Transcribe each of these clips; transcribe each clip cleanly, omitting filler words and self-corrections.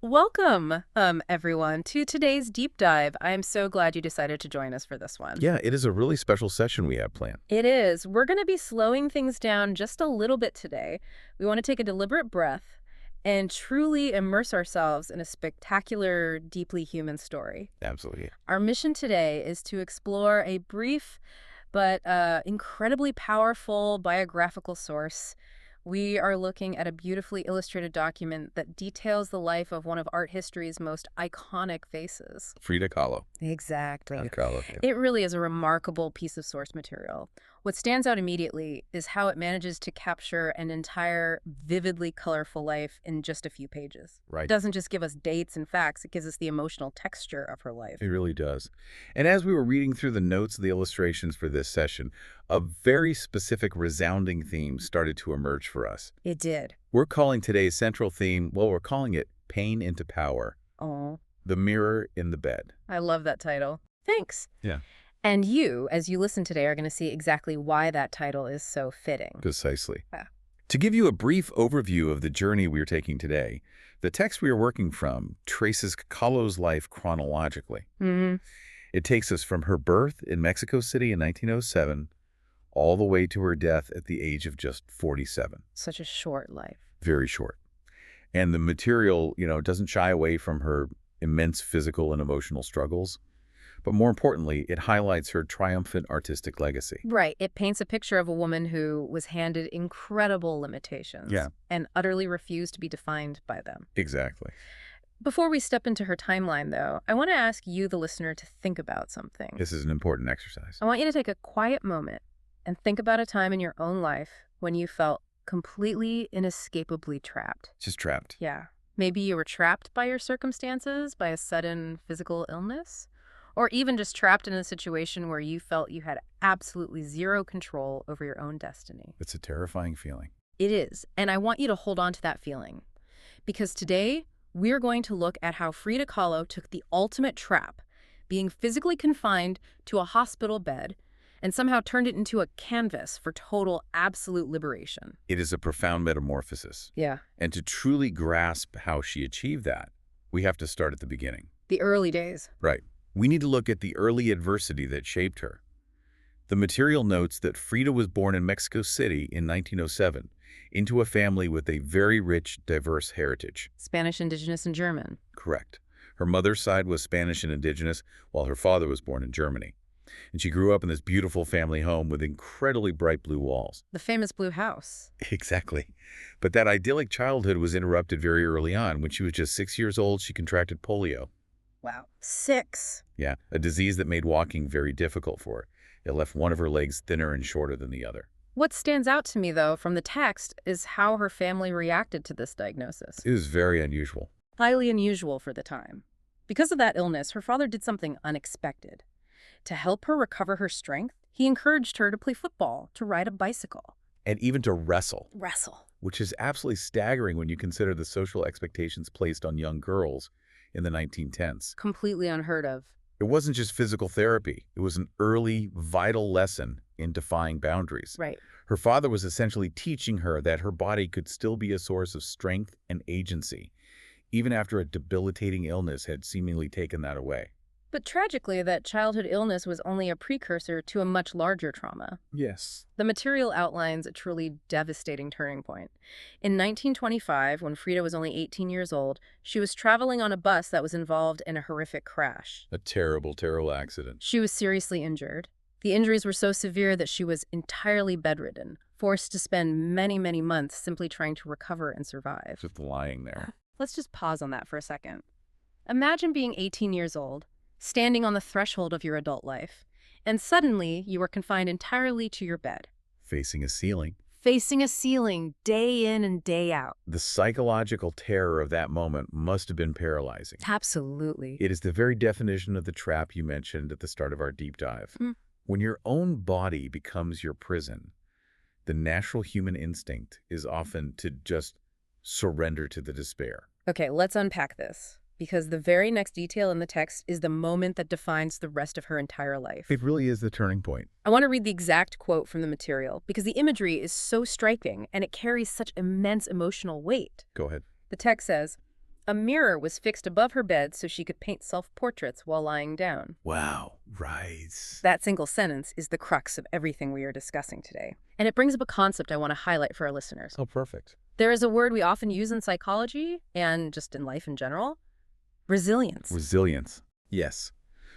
Welcome, everyone, to today's deep dive. I am so glad you decided to join us for this one. Yeah, it is a really special session we have planned. It is. We're going to be slowing things down just a little bit today. We want to take a deliberate breath and truly immerse ourselves in a spectacular, deeply human story. Absolutely. Our mission today is to explore a brief but incredibly powerful biographical source. We are looking at a beautifully illustrated document that details the life of one of art history's most iconic faces. Frida Kahlo. Exactly. Frida Kahlo, yeah. It really is a remarkable piece of source material. What stands out immediately is how it manages to capture an entire vividly colorful life in just a few pages. It Right. doesn't just give us dates and facts, it gives us the emotional texture of her life. It really does. And as we were reading through the notes of the illustrations for this session, a very specific resounding theme started to emerge for us. It did. We're calling today's central theme, well, we're calling it Pain into Power, Oh, the mirror in the bed. I love that title. Thanks. Yeah. And you, as you listen today, are going to see exactly why that title is so fitting. Precisely. Yeah. To give you a brief overview of the journey we're taking today, the text we are working from traces Kahlo's life chronologically. Hmm. It takes us from her birth in Mexico City in 1907 all the way to her death at the age of just 47. Such a short life. Very short. And the material, doesn't shy away from her immense physical and emotional struggles. But more importantly, it highlights her triumphant artistic legacy. Right. It paints a picture of a woman who was handed incredible limitations Yeah. and utterly refused to be defined by them. Exactly. Before we step into her timeline, though, I want to ask you, the listener, to think about something. This is an important exercise. I want you to take a quiet moment and think about a time in your own life when you felt completely inescapably trapped. Just trapped. Yeah. Maybe you were trapped by your circumstances, by a sudden physical illness, or even just trapped in a situation where you felt you had absolutely zero control over your own destiny. It's a terrifying feeling. It is, and I want you to hold on to that feeling. Because today, we're going to look at how Frida Kahlo took the ultimate trap, being physically confined to a hospital bed, and somehow turned it into a canvas for total, absolute liberation. It is a profound metamorphosis. Yeah. And to truly grasp how she achieved that, we have to start at the beginning. The early days. Right. We need to look at the early adversity that shaped her. The material notes that Frida was born in Mexico City in 1907 into a family with a very rich, diverse heritage. Spanish, Indigenous, and German. Correct. Her mother's side was Spanish and Indigenous, while her father was born in Germany. And she grew up in this beautiful family home with incredibly bright blue walls. The famous blue house. Exactly. But that idyllic childhood was interrupted very early on. When she was just 6 years old, she contracted polio. Wow. 6. Yeah, a disease that made walking very difficult for her. It left one of her legs thinner and shorter than the other. What stands out to me, though, from the text is how her family reacted to this diagnosis. It was very unusual. Highly unusual for the time. Because of that illness, her father did something unexpected. To help her recover her strength, he encouraged her to play football, to ride a bicycle. And even to wrestle, Wrestle. which is absolutely staggering when you consider the social expectations placed on young girls in the 1910s. Completely unheard of. It wasn't just physical therapy. It was an early, vital lesson in defying boundaries. Right. Her father was essentially teaching her that her body could still be a source of strength and agency, even after a debilitating illness had seemingly taken that away. But tragically, that childhood illness was only a precursor to a much larger trauma. Yes. The material outlines a truly devastating turning point. In 1925, when Frida was only 18 years old, she was traveling on a bus that was involved in a horrific crash. A terrible, terrible accident. She was seriously injured. The injuries were so severe that she was entirely bedridden, forced to spend many, many months simply trying to recover and survive. Just lying there. Let's just pause on that for a second. Imagine being 18 years old, standing on the threshold of your adult life, and suddenly you are confined entirely to your bed, Facing a ceiling. facing a ceiling day in and day out. The psychological terror of that moment must have been paralyzing. Absolutely. It is the very definition of the trap you mentioned at the start of our deep dive. Mm. When your own body becomes your prison, the natural human instinct is often to just surrender to the despair. Okay, let's unpack this, because the very next detail in the text is the moment that defines the rest of her entire life. It really is the turning point. I want to read the exact quote from the material, because the imagery is so striking and it carries such immense emotional weight. Go ahead. The text says, A mirror was fixed above her bed so she could paint self-portraits while lying down. Wow, right. That single sentence is the crux of everything we are discussing today. And it brings up a concept I want to highlight for our listeners. Oh, perfect. There is a word we often use in psychology and just in life in general: resilience. Resilience. Yes.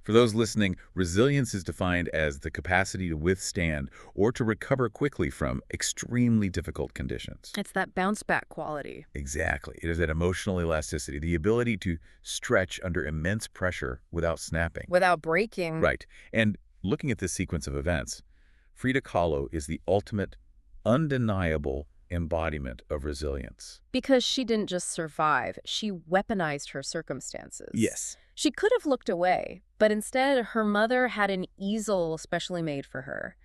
For those listening, resilience is defined as the capacity to withstand or to recover quickly from extremely difficult conditions. It's that bounce-back quality. Exactly. It is that emotional elasticity, the ability to stretch under immense pressure without snapping. Without breaking. Right. And looking at this sequence of events, Frida Kahlo is the ultimate, undeniable embodiment of resilience. Because she didn't just survive, she weaponized her circumstances. Yes. She could have looked away, but instead her mother had an easel specially made for her,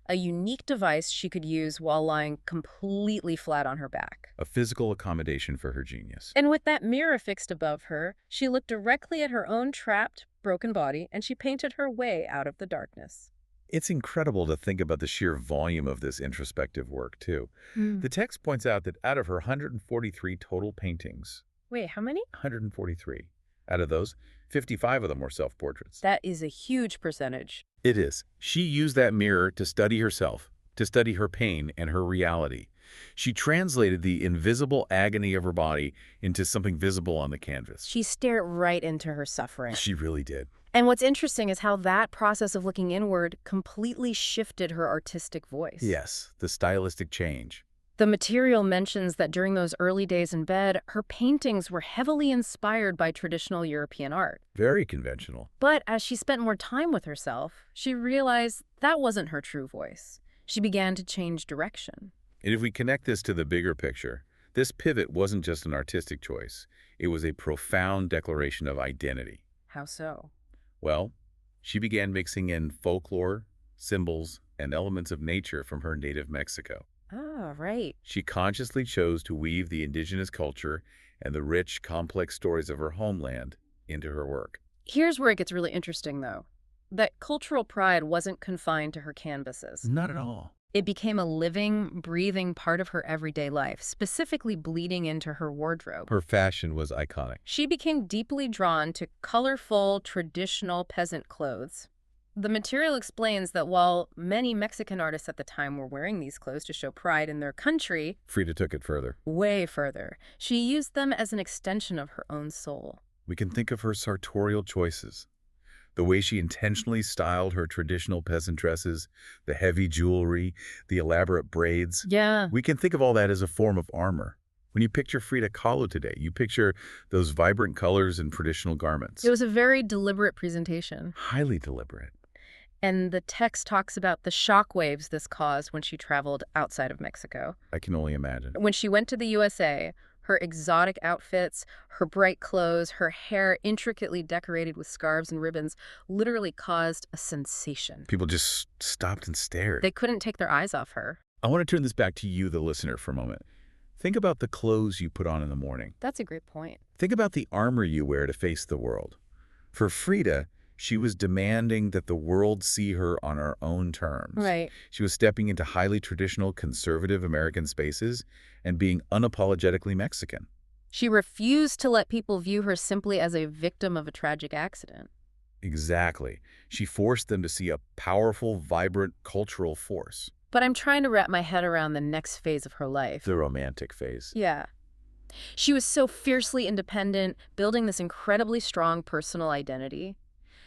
a unique device she could use while lying completely flat on her back. A physical accommodation for her genius. And with that mirror fixed above her, she looked directly at her own trapped, broken body, and she painted her way out of the darkness. It's incredible to think about the sheer volume of this introspective work, too. The text points out that out of her 143 total paintings, Wait, how many? 143, out of those, 55 of them were self-portraits. That is a huge percentage. It is. She used that mirror to study herself, to study her pain and her reality. She translated the invisible agony of her body into something visible on the canvas. She stared right into her suffering. She really did. And what's interesting is how that process of looking inward completely shifted her artistic voice. Yes, the stylistic change. The material mentions that during those early days in bed, her paintings were heavily inspired by traditional European art. Very conventional. But as she spent more time with herself, she realized that wasn't her true voice. She began to change direction. And if we connect this to the bigger picture, this pivot wasn't just an artistic choice. It was a profound declaration of identity. How so? Well, she began mixing in folklore, symbols, and elements of nature from her native Mexico. Ah, right. She consciously chose to weave the indigenous culture and the rich, complex stories of her homeland into her work. Here's where it gets really interesting, though. That cultural pride wasn't confined to her canvases. Not at all. It became a living, breathing part of her everyday life, specifically bleeding into her wardrobe. Her fashion was iconic. She became deeply drawn to colorful, traditional peasant clothes. The material explains that while many Mexican artists at the time were wearing these clothes to show pride in their country, Frida took it further. way further, she used them as an extension of her own soul. We can think of her sartorial choices. The way she intentionally styled her traditional peasant dresses, the heavy jewelry, the elaborate braids. Yeah. We can think of all that as a form of armor. When you picture Frida Kahlo today, you picture those vibrant colors and traditional garments. It was a very deliberate presentation. Highly deliberate. And the text talks about the shockwaves this caused when she traveled outside of Mexico. I can only imagine. When she went to the USA, her exotic outfits, her bright clothes, her hair intricately decorated with scarves and ribbons literally caused a sensation. People just stopped and stared. They couldn't take their eyes off her. I want to turn this back to you, the listener, for a moment. Think about the clothes you put on in the morning. That's a great point. Think about the armor you wear to face the world. For Frida, she was demanding that the world see her on her own terms. Right. She was stepping into highly traditional, conservative American spaces and being unapologetically Mexican. She refused to let people view her simply as a victim of a tragic accident. Exactly. She forced them to see a powerful, vibrant cultural force. But I'm trying to wrap my head around the next phase of her life. The romantic phase. Yeah. She was so fiercely independent, building this incredibly strong personal identity.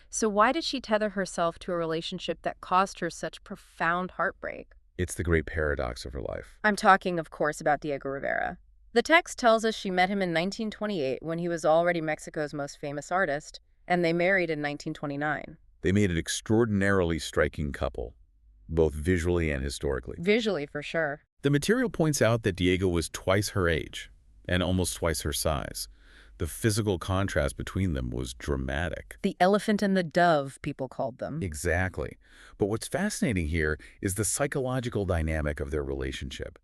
So why did she tether herself to a relationship that caused her such profound heartbreak? It's the great paradox of her life. I'm talking, of course, about Diego Rivera. The text tells us she met him in 1928 when he was already Mexico's most famous artist, and they married in 1929. They made an extraordinarily striking couple, both visually and historically. Visually, for sure. The material points out that Diego was twice her age and almost twice her size. The physical contrast between them was dramatic. The elephant and the dove, people called them. Exactly. But what's fascinating here is the psychological dynamic of their relationship.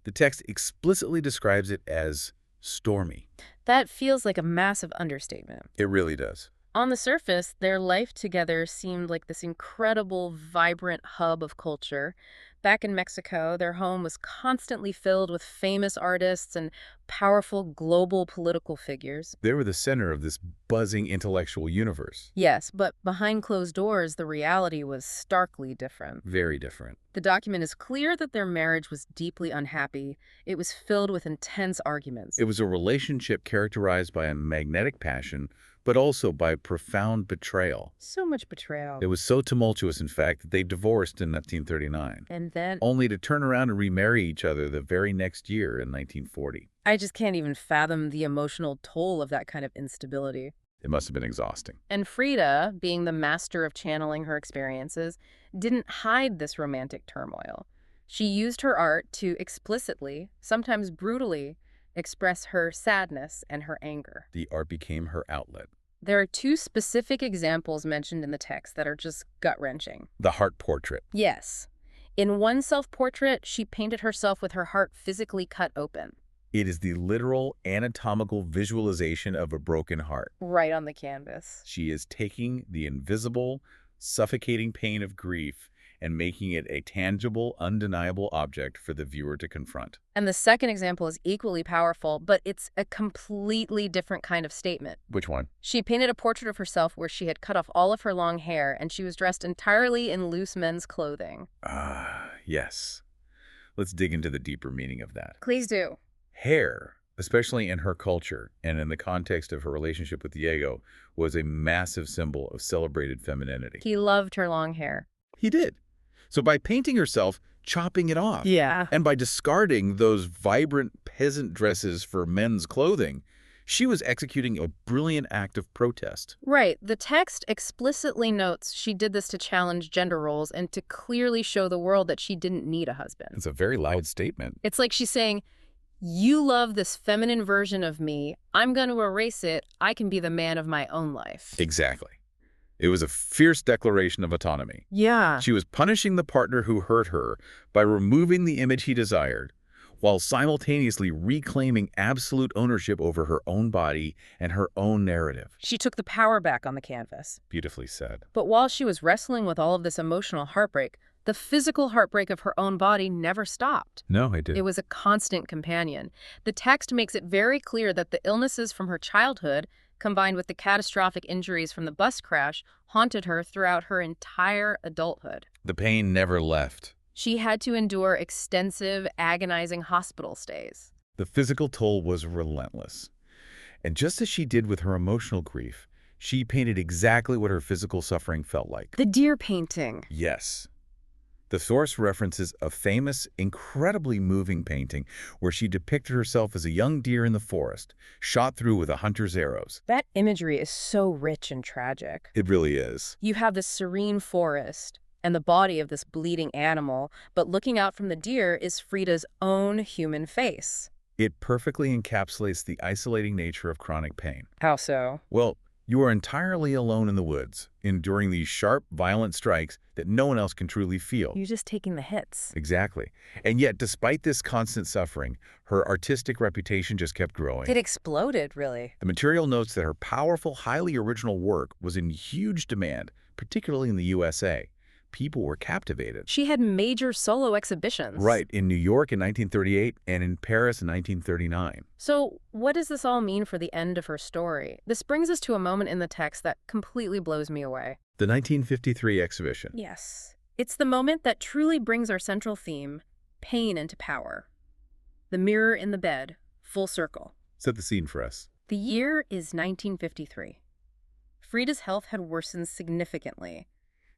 The text explicitly describes it as stormy. That feels like a massive understatement. It really does. On the surface, their life together seemed like this incredible, vibrant hub of culture, Back in Mexico, their home was constantly filled with famous artists and powerful global political figures. They were the center of this buzzing intellectual universe. Yes, but behind closed doors, the reality was starkly different. Very different. The document is clear that their marriage was deeply unhappy. It was filled with intense arguments. It was a relationship characterized by a magnetic passion, but also by profound betrayal. So much betrayal. It was so tumultuous, in fact, that they divorced in 1939, And then only to turn around and remarry each other the very next year in 1940. I just can't even fathom the emotional toll of that kind of instability. It must have been exhausting. And Frida, being the master of channeling her experiences, didn't hide this romantic turmoil. She used her art to explicitly, sometimes brutally, express her sadness and her anger. The art became her outlet. There are two specific examples mentioned in the text that are just gut-wrenching. The heart portrait. Yes. In one self-portrait, she painted herself with her heart physically cut open. It is the literal anatomical visualization of a broken heart. Right on the canvas. She is taking the invisible, suffocating pain of grief and making it a tangible, undeniable object for the viewer to confront. And the second example is equally powerful, but it's a completely different kind of statement. Which one? She painted a portrait of herself where she had cut off all of her long hair and she was dressed entirely in loose men's clothing. Ah, yes. Let's dig into the deeper meaning of that. Please do. Hair, especially in her culture and in the context of her relationship with Diego, was a massive symbol of celebrated femininity. He loved her long hair. He did. So by painting herself, chopping it off, Yeah. and by discarding those vibrant peasant dresses for men's clothing, she was executing a brilliant act of protest. Right. The text explicitly notes she did this to challenge gender roles and to clearly show the world that she didn't need a husband. It's a very loud statement. It's like she's saying, you love this feminine version of me. I'm going to erase it. I can be the man of my own life. Exactly. It was a fierce declaration of autonomy. Yeah. She was punishing the partner who hurt her by removing the image he desired, while simultaneously reclaiming absolute ownership over her own body and her own narrative. She took the power back on the canvas. Beautifully said. But while she was wrestling with all of this emotional heartbreak, the physical heartbreak of her own body never stopped. No, I did. It was a constant companion. The text makes it very clear that the illnesses from her childhood, combined with the catastrophic injuries from the bus crash, haunted her throughout her entire adulthood. The pain never left. She had to endure extensive, agonizing hospital stays. The physical toll was relentless. And just as she did with her emotional grief, she painted exactly what her physical suffering felt like. The deer painting. Yes. The source references a famous, incredibly moving painting where she depicted herself as a young deer in the forest, shot through with a hunter's arrows. That imagery is so rich and tragic. It really is. You have this serene forest and the body of this bleeding animal, but looking out from the deer is Frida's own human face. It perfectly encapsulates the isolating nature of chronic pain. How so? Well, you are entirely alone in the woods, enduring these sharp, violent strikes that no one else can truly feel. You're just taking the hits. Exactly. And yet, despite this constant suffering, her artistic reputation just kept growing. It exploded, really. The material notes that her powerful, highly original work was in huge demand, particularly in the USA. People were captivated. She had major solo exhibitions. Right, in New York in 1938 and in Paris in 1939. So what does this all mean for the end of her story? This brings us to a moment in the text that completely blows me away. The 1953 exhibition. Yes. It's the moment that truly brings our central theme, pain into power. The mirror in the bed, full circle. Set the scene for us. The year is 1953. Frida's health had worsened significantly.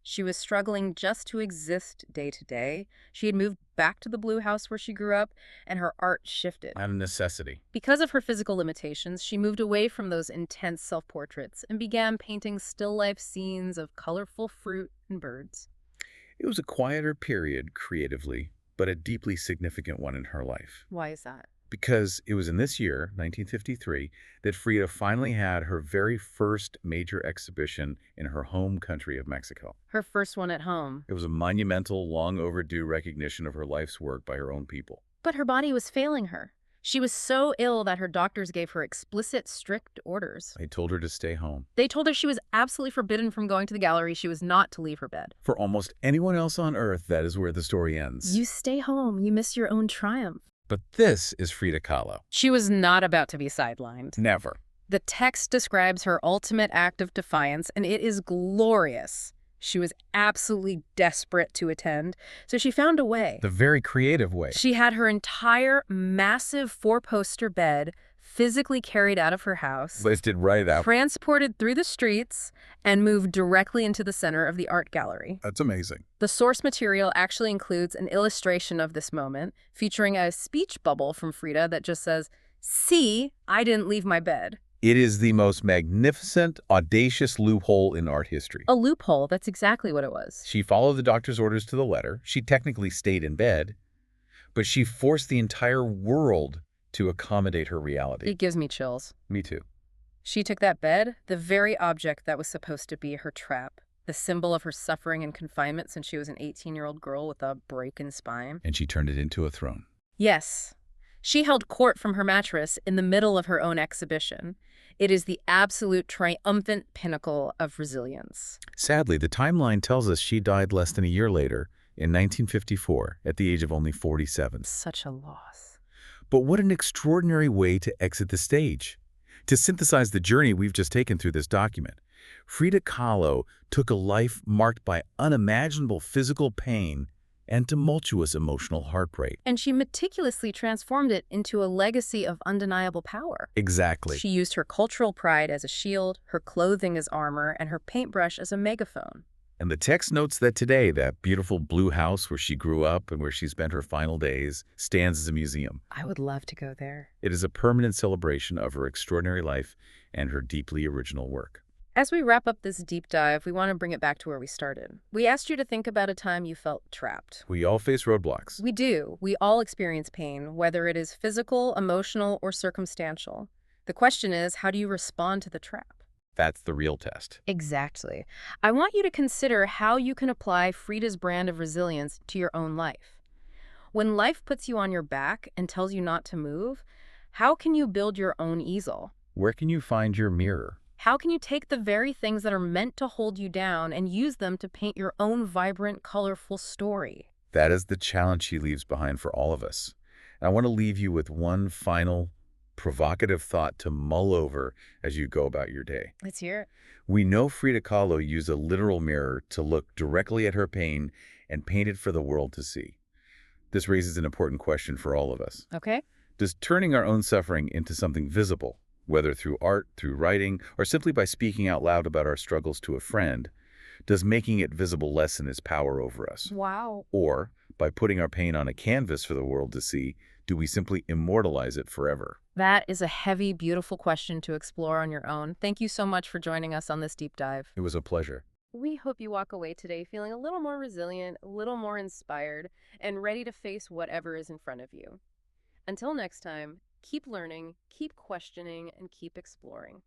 She was struggling just to exist day to day. She had moved back to the blue house where she grew up, and her art shifted. Out of necessity. Because of her physical limitations, she moved away from those intense self-portraits and began painting still-life scenes of colorful fruit and birds. It was a quieter period creatively, but a deeply significant one in her life. Why is that? Because it was in this year, 1953, that Frida finally had her very first major exhibition in her home country of Mexico. Her first one at home. It was a monumental, long overdue recognition of her life's work by her own people. But her body was failing her. She was so ill that her doctors gave her explicit, strict orders. I told her to stay home. They told her she was absolutely forbidden from going to the gallery. She was not to leave her bed. For almost anyone else on Earth, that is where the story ends. You stay home. You miss your own triumph. But this is Frida Kahlo. She was not about to be sidelined. Never. The text describes her ultimate act of defiance, and it is glorious. She was absolutely desperate to attend, so she found a way. The very creative way. She had her entire massive four-poster bed physically carried out of her house, Listed right out. transported through the streets, and moved directly into the center of the art gallery. That's amazing. The source material actually includes an illustration of this moment, featuring a speech bubble from Frida that just says, "See, I didn't leave my bed." It is the most magnificent, audacious loophole in art history. A loophole, that's exactly what it was. She followed the doctor's orders to the letter. She technically stayed in bed, but she forced the entire world to accommodate her reality. It gives me chills. Me too. She took that bed, the very object that was supposed to be her trap, the symbol of her suffering and confinement since she was an 18-year-old girl with a broken spine. And she turned it into a throne. Yes. She held court from her mattress in the middle of her own exhibition. It is the absolute triumphant pinnacle of resilience. Sadly, the timeline tells us she died less than a year later, in 1954, at the age of only 47. Such a loss. But what an extraordinary way to exit the stage. To synthesize the journey we've just taken through this document, Frida Kahlo took a life marked by unimaginable physical pain and tumultuous emotional heartbreak. And she meticulously transformed it into a legacy of undeniable power. Exactly. She used her cultural pride as a shield, her clothing as armor, and her paintbrush as a megaphone. And the text notes that today, that beautiful blue house where she grew up and where she spent her final days stands as a museum. I would love to go there. It is a permanent celebration of her extraordinary life and her deeply original work. As we wrap up this deep dive, we want to bring it back to where we started. We asked you to think about a time you felt trapped. We all face roadblocks. We do. We all experience pain, whether it is physical, emotional, or circumstantial. The question is, how do you respond to the trap? That's the real test. Exactly. I want you to consider how you can apply Frida's brand of resilience to your own life. When life puts you on your back and tells you not to move, how can you build your own easel? Where can you find your mirror? How can you take the very things that are meant to hold you down and use them to paint your own vibrant, colorful story? That is the challenge she leaves behind for all of us. And I want to leave you with one final provocative thought to mull over as you go about your day. Let's hear it. We know Frida Kahlo used a literal mirror to look directly at her pain and paint it for the world to see. This raises an important question for all of us. Okay. Does turning our own suffering into something visible, whether through art, through writing, or simply by speaking out loud about our struggles to a friend, does making it visible lessen its power over us? Wow. Or, by putting our pain on a canvas for the world to see, do we simply immortalize it forever? That is a heavy, beautiful question to explore on your own. Thank you so much for joining us on this deep dive. It was a pleasure. We hope you walk away today feeling a little more resilient, a little more inspired, and ready to face whatever is in front of you. Until next time, keep learning, keep questioning, and keep exploring.